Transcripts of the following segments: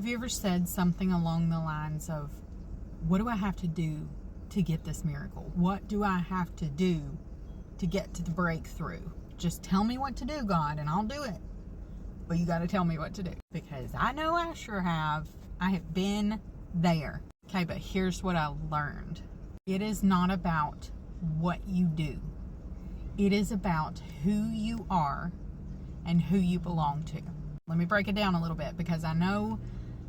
Have you ever said something along the lines of, what do I have to do to get this miracle? What do I have to do to get to the breakthrough? Just tell me what to do, God, and I'll do it. But you got to tell me what to do. Because I know I sure have. I have been there. Okay, but here's what I learned. It is not about what you do. It is about who you are and who you belong to. Let me break it down a little bit, because I know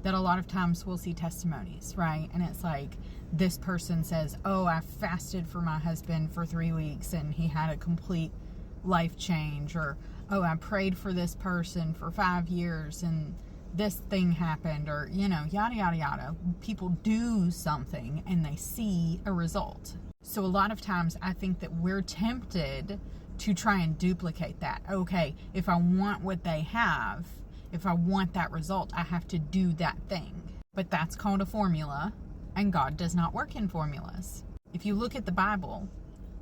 that a lot of times we'll see testimonies, right? And it's like, this person says, oh, I fasted for my husband for 3 weeks and he had a complete life change. Or, oh, I prayed for this person for 5 years and this thing happened. Or, yada, yada, yada. People do something and they see a result. So a lot of times I think that we're tempted to try and duplicate that. Okay, if I want what they have, if I want that result, I have to do that thing. But that's called a formula, and God does not work in formulas. If you look at the Bible,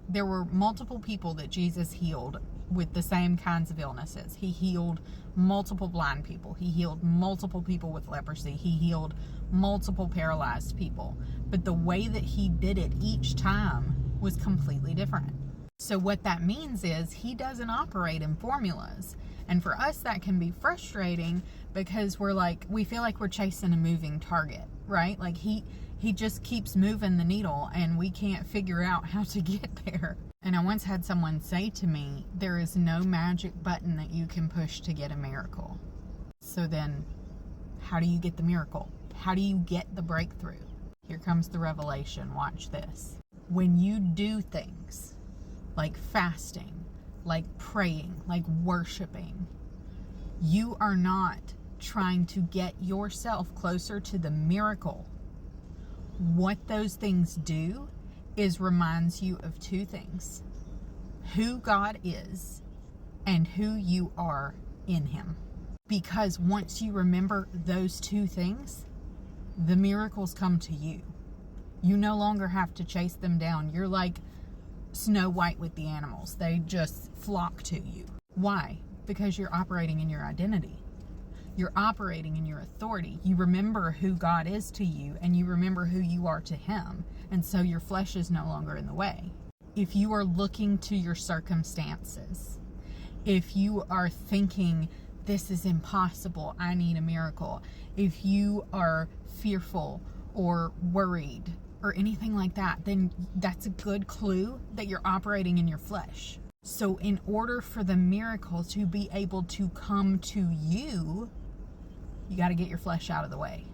there were multiple people that Jesus healed with the same kinds of illnesses. He healed multiple blind people. He healed multiple people with leprosy. He healed multiple paralyzed people. But the way that he did it each time was completely different. So what that means is he doesn't operate in formulas. And for us, that can be frustrating, because we feel like we're chasing a moving target, right? Like he just keeps moving the needle and we can't figure out how to get there. And I once had someone say to me, there is no magic button that you can push to get a miracle. So then how do you get the miracle? How do you get the breakthrough? Here comes the revelation. Watch this. When you do things like fasting, like praying, like worshiping, you are not trying to get yourself closer to the miracle. What those things do is reminds you of two things: who God is and who you are in him. Because once you remember those two things, the miracles come to you. You no longer have to chase them down. You're like Snow White with the animals. They just flock to you. Why? Because you're operating in your identity. You're operating in your authority. You remember who God is to you, and you remember who you are to him. And so your flesh is no longer in the way. If you are looking to your circumstances, if you are thinking, this is impossible, I need a miracle, if you are fearful or worried or anything like that, then that's a good clue that you're operating in your flesh. So in order for the miracle to be able to come to you, you got to get your flesh out of the way.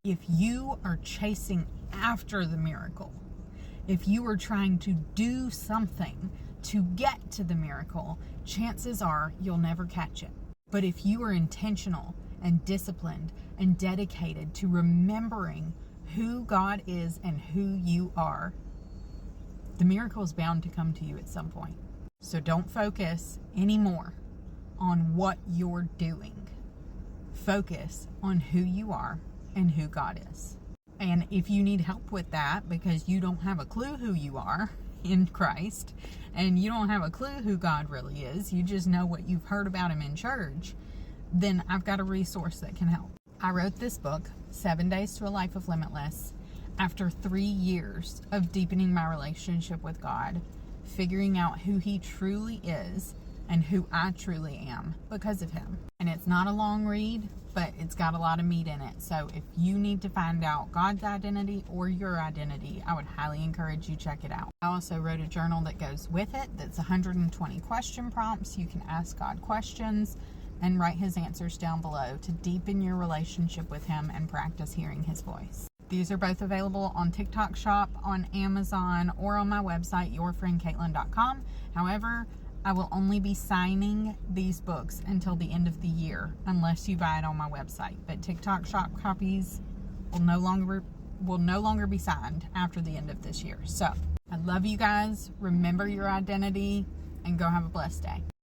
If you are chasing after the miracle, if you are trying to do something to get to the miracle, chances are you'll never catch it. But if you are intentional and disciplined and dedicated to remembering who God is and who you are, the miracle is bound to come to you at some point. So don't focus anymore on what you're doing. Focus on who you are and who God is. And if you need help with that because you don't have a clue who you are in Christ, and you don't have a clue who God really is, you just know what you've heard about him in church, then I've got a resource that can help. I wrote this book, 7 Days to a Life of Limitless, after 3 years of deepening my relationship with God, figuring out who he truly is and who I truly am because of him. And it's not a long read, but it's got a lot of meat in it. So if you need to find out God's identity or your identity, I would highly encourage you check it out. I also wrote a journal that goes with it that's 120 question prompts. You can ask God questions and write his answers down below to deepen your relationship with him and practice hearing his voice. These are both available on TikTok Shop, on Amazon, or on my website, yourfriendcaitlin.com. However, I will only be signing these books until the end of the year, unless you buy it on my website. But TikTok Shop copies will no longer be signed after the end of this year. So, I love you guys. Remember your identity, and go have a blessed day.